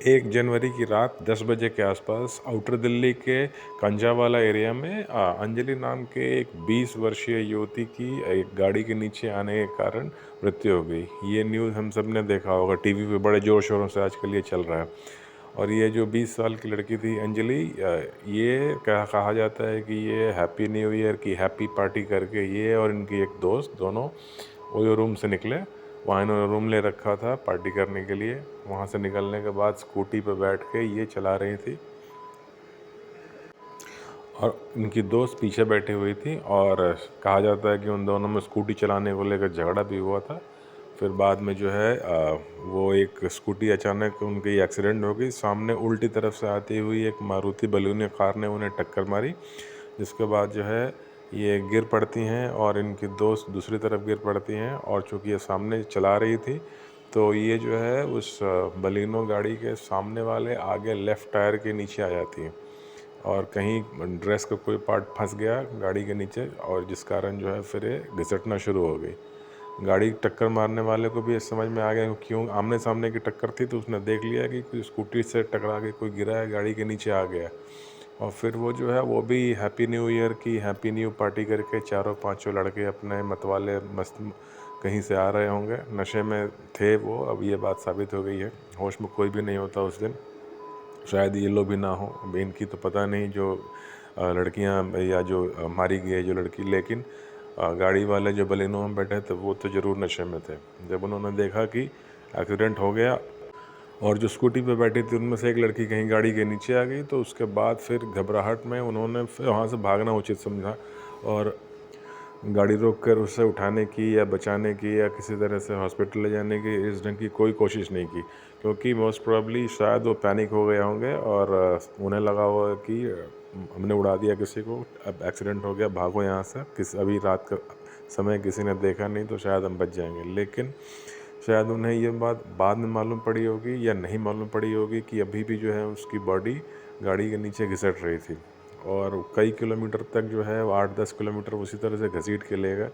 1 जनवरी की रात 10 बजे के आसपास आउटर दिल्ली के कंजावाला एरिया में अंजलि नाम के एक 20 वर्षीय युवती की एक गाड़ी के नीचे आने के कारण मृत्यु हो गई। ये न्यूज़ हम सब ने देखा होगा, टीवी पे बड़े जोर शोरों से आजकल ये चल रहा है। और ये जो 20 साल की लड़की थी अंजलि, ये कहा जाता है कि ये हैप्पी न्यू ईयर की हैप्पी पार्टी करके ये और इनकी एक दोस्त दोनों वो रूम से निकले। वहाँ इन्होंने रूम ले रखा था पार्टी करने के लिए। वहाँ से निकलने के बाद स्कूटी पर बैठ के ये चला रही थी और इनकी दोस्त पीछे बैठी हुई थी। और कहा जाता है कि उन दोनों में स्कूटी चलाने को लेकर झगड़ा भी हुआ था। फिर बाद में जो है वो एक स्कूटी अचानक उनकी एक्सीडेंट हो गई। सामने उल्टी तरफ से आती हुई एक मारुति बलूनी कार ने उन्हें टक्कर मारी, जिसके बाद जो है ये गिर पड़ती हैं और इनकी दोस्त दूसरी तरफ गिर पड़ती हैं। और चूँकि ये सामने चला रही थी तो ये जो है उस बलिनो गाड़ी के सामने वाले आगे लेफ़्ट टायर के नीचे आ जाती हैं और कहीं ड्रेस का कोई पार्ट फंस गया गाड़ी के नीचे, और जिस कारण जो है फिर ये घिसटना शुरू हो गई। गाड़ी टक्कर मारने वाले को भी ये समझ में आ गया कि क्यों, आमने सामने की टक्कर थी तो उसने देख लिया कि कोई स्कूटी से टकरा के कोई गिरा है, गाड़ी के नीचे आ गया। और फिर वो जो है वो भी हैप्पी न्यू ईयर की हैप्पी न्यू पार्टी करके चारों पांचों लड़के अपने मतवाले मस्त कहीं से आ रहे होंगे, नशे में थे वो। अब ये बात साबित हो गई है, होश में कोई भी नहीं होता उस दिन। शायद ये लोग भी ना हो, अब इनकी तो पता नहीं जो लड़कियां या जो मारी गई है जो लड़की, लेकिन गाड़ी वाले जो बलिनो में बैठे थे वो तो ज़रूर नशे में थे। जब उन्होंने देखा कि एक्सीडेंट हो गया और जो स्कूटी पे बैठी थी उनमें से एक लड़की कहीं गाड़ी के नीचे आ गई, तो उसके बाद फिर घबराहट में उन्होंने फिर वहाँ से भागना उचित समझा और गाड़ी रोक कर उसे उठाने की या बचाने की या किसी तरह से हॉस्पिटल ले जाने की इस ढंग की कोई कोशिश नहीं की, क्योंकि मोस्ट प्रोबेबली शायद वो पैनिक हो गए होंगे और उन्हें लगा होगा कि हमने उड़ा दिया किसी को, अब एक्सीडेंट हो गया, भागो यहाँ से, अभी रात का समय किसी ने देखा नहीं तो शायद हम बच जाएंगे। लेकिन शायद उन्हें ये बात बाद में मालूम पड़ी होगी या नहीं मालूम पड़ी होगी कि अभी भी जो है उसकी बॉडी गाड़ी के नीचे घिसट रही थी और कई किलोमीटर तक जो है वो 8-10 किलोमीटर उसी तरह से घसीट के ले गए।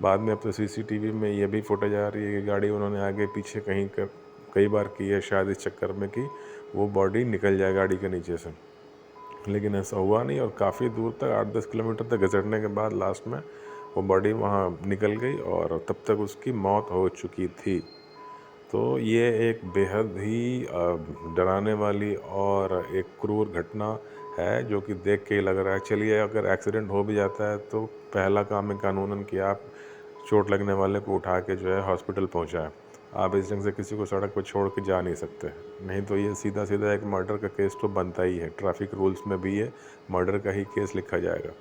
बाद में अब तो सीसीटीवी में ये भी फुटेज आ रही है कि गाड़ी उन्होंने आगे पीछे कई बार की है, शायद इस चक्कर में कि वो बॉडी निकल जाए गाड़ी के नीचे से, लेकिन ऐसा हुआ नहीं। और काफ़ी दूर तक 8-10 किलोमीटर तक घसटने के बाद लास्ट में वो बॉडी वहाँ निकल गई और तब तक उसकी मौत हो चुकी थी। तो ये एक बेहद ही डराने वाली और एक क्रूर घटना है जो कि देख के ही लग रहा है। चलिए, अगर एक्सीडेंट हो भी जाता है तो पहला काम है कानूनन कि आप चोट लगने वाले को उठा के जो है हॉस्पिटल पहुंचाएं। आप इस ढंग से किसी को सड़क पर छोड़ के जा नहीं सकते, नहीं तो ये सीधा सीधा एक मर्डर का केस तो बनता ही है। ट्रैफिक रूल्स में भी ये मर्डर का ही केस लिखा जाएगा।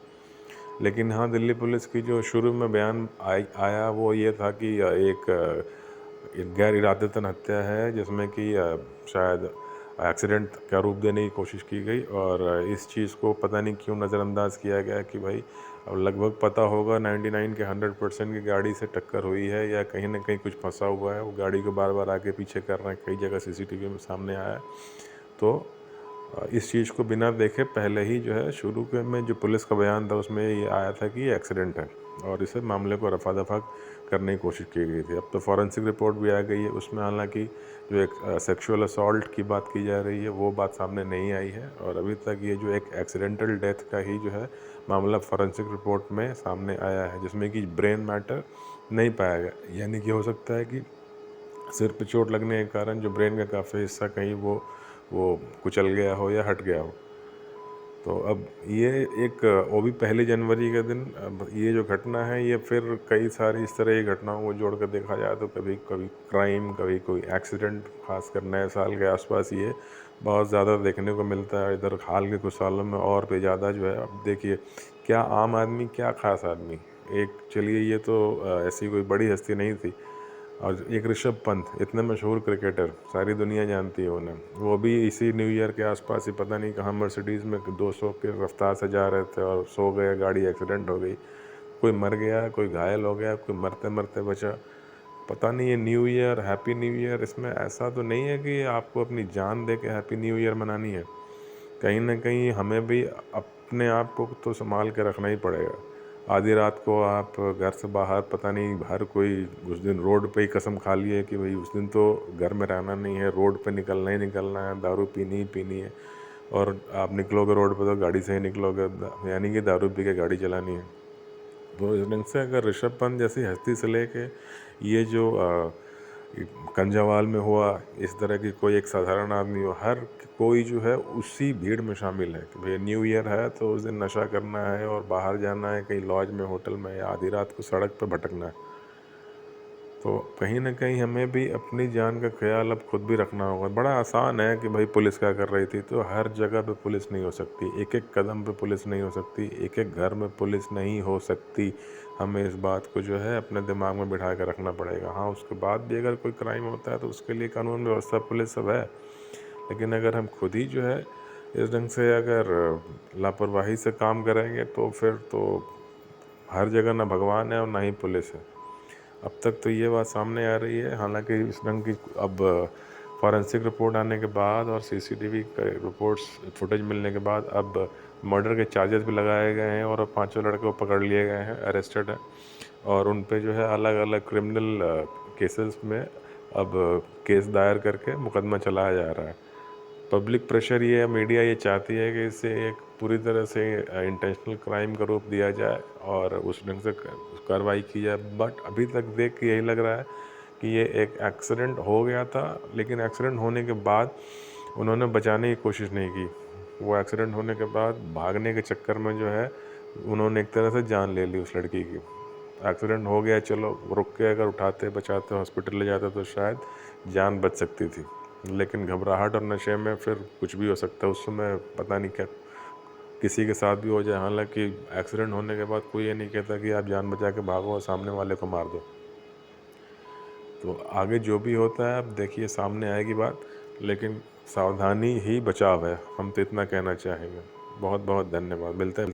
लेकिन हाँ, दिल्ली पुलिस की जो शुरू में बयान आया वो ये था कि एक गैर इरादतन हत्या है जिसमें कि शायद एक्सीडेंट का रूप देने की कोशिश की गई और इस चीज़ को पता नहीं क्यों नज़रअंदाज किया गया कि भाई अब लगभग पता होगा 99 के 100% की गाड़ी से टक्कर हुई है या कहीं ना कहीं कुछ फंसा हुआ है। वो गाड़ी को बार बार आगे पीछे कर रहे हैं, कई जगह सीसीटीवी में सामने आया है। तो इस चीज़ को बिना देखे पहले ही जो है शुरू के में जो पुलिस का बयान था उसमें ये आया था कि ये एक्सीडेंट है और इसे मामले को रफा दफा करने की कोशिश की गई थी। अब तो फॉरेंसिक रिपोर्ट भी आ गई है, उसमें हालांकि जो एक सेक्सुअल असॉल्ट की बात की जा रही है वो बात सामने नहीं आई है और अभी तक ये जो एक एक्सीडेंटल डेथ का ही जो है मामला फॉरेंसिक रिपोर्ट में सामने आया है, जिसमें कि ब्रेन मैटर नहीं पाया गया। यानी कि हो सकता है कि सिर पे चोट लगने के कारण जो ब्रेन का काफ़ी हिस्सा कहीं वो कुचल गया हो या हट गया हो। तो अब ये एक वो भी 1 जनवरी के दिन, अब ये जो घटना है ये फिर कई सारी इस तरह की घटनाओं को जोड़ कर देखा जाए तो कभी कभी क्राइम, कभी कोई एक्सीडेंट, खासकर नए साल के आसपास ये बहुत ज़्यादा देखने को मिलता है। इधर हाल के कुछ सालों में और भी ज़्यादा जो है। अब देखिए, क्या आम आदमी क्या खास आदमी, एक चलिए ये तो ऐसी कोई बड़ी हस्ती नहीं थी, और एक ऋषभ पंत, इतने मशहूर क्रिकेटर, सारी दुनिया जानती है उन्हें, वो भी इसी न्यू ईयर के आसपास ही पता नहीं कहाँ मर्सिडीज़ में 200 के रफ्तार से जा रहे थे और सो गए, गाड़ी एक्सीडेंट हो गई। कोई मर गया, कोई घायल हो गया, कोई मरते मरते बचा। पता नहीं ये new year, happy new year, इसमें ऐसा तो नहीं है कि आपको अपनी जान दे के हैप्पी न्यू ईयर मनानी है। कहीं ना कहीं हमें भी अपने आप को तो संभाल के रखना ही पड़ेगा। आधी रात को आप घर से बाहर, पता नहीं हर कोई उस दिन रोड पे ही कसम खा लिए कि भाई उस दिन तो घर में रहना नहीं है, रोड पे निकलना ही निकलना है, दारू पीनी ही पीनी है। और आप निकलोगे रोड पे तो गाड़ी से ही निकलोगे, यानी कि दारू पी के गाड़ी चलानी है। तो इस ढंग से अगर ऋषभ पंत जैसी हस्ती से लेके ये जो कंजावाल में हुआ, इस तरह की कोई एक साधारण आदमी हो, हर कोई जो है उसी भीड़ में शामिल है कि भाई न्यू ईयर है तो उस दिन नशा करना है और बाहर जाना है, कहीं लॉज में, होटल में, या आधी रात को सड़क पर भटकना है। तो कहीं ना कहीं हमें भी अपनी जान का ख्याल अब खुद भी रखना होगा। बड़ा आसान है कि भाई पुलिस क्या कर रही थी, तो हर जगह पे पुलिस नहीं हो सकती, एक एक कदम पे पुलिस नहीं हो सकती, एक एक घर में पुलिस नहीं हो सकती। हमें इस बात को जो है अपने दिमाग में बिठा कर रखना पड़ेगा। हाँ, उसके बाद भी अगर कोई क्राइम होता है तो उसके लिए कानून व्यवस्था, पुलिस सब है, लेकिन अगर हम खुद ही जो है इस ढंग से अगर लापरवाही से काम करेंगे तो फिर तो हर जगह ना भगवान है और ना ही पुलिस है। अब तक तो ये बात सामने आ रही है, हालांकि इस ढंग की अब फॉरेंसिक रिपोर्ट आने के बाद और सीसीटीवी रिपोर्ट्स फुटेज मिलने के बाद अब मर्डर के चार्जेस भी लगाए गए हैं और अब 5 लड़के को पकड़ लिए गए हैं, अरेस्टेड है, और उन पे जो है अलग अलग क्रिमिनल केसेस में अब केस दायर करके मुकदमा चलाया जा रहा है। पब्लिक प्रेशर ये है, मीडिया ये चाहती है कि इसे एक पूरी तरह से इंटेंशनल क्राइम का रूप दिया जाए और उस ढंग से कार्रवाई की जाए। बट अभी तक देख के यही लग रहा है कि ये एक एक्सीडेंट हो गया था, लेकिन एक्सीडेंट होने के बाद उन्होंने बचाने की कोशिश नहीं की। वो एक्सीडेंट होने के बाद भागने के चक्कर में जो है उन्होंने एक तरह से जान ले ली उस लड़की की। एक्सीडेंट हो गया, चलो रुक के अगर उठाते, बचाते, हॉस्पिटल ले जाते तो शायद जान बच सकती थी, लेकिन घबराहट और नशे में फिर कुछ भी हो सकता है। उस समय पता नहीं क्या किसी के साथ भी हो जाए। हालांकि एक्सीडेंट होने के बाद कोई ये नहीं कहता कि आप जान बचा के भागो और सामने वाले को मार दो। तो आगे जो भी होता है अब देखिए, सामने आएगी बात, लेकिन सावधानी ही बचाव है, हम तो इतना कहना चाहेंगे। बहुत बहुत धन्यवाद, मिलते हैं।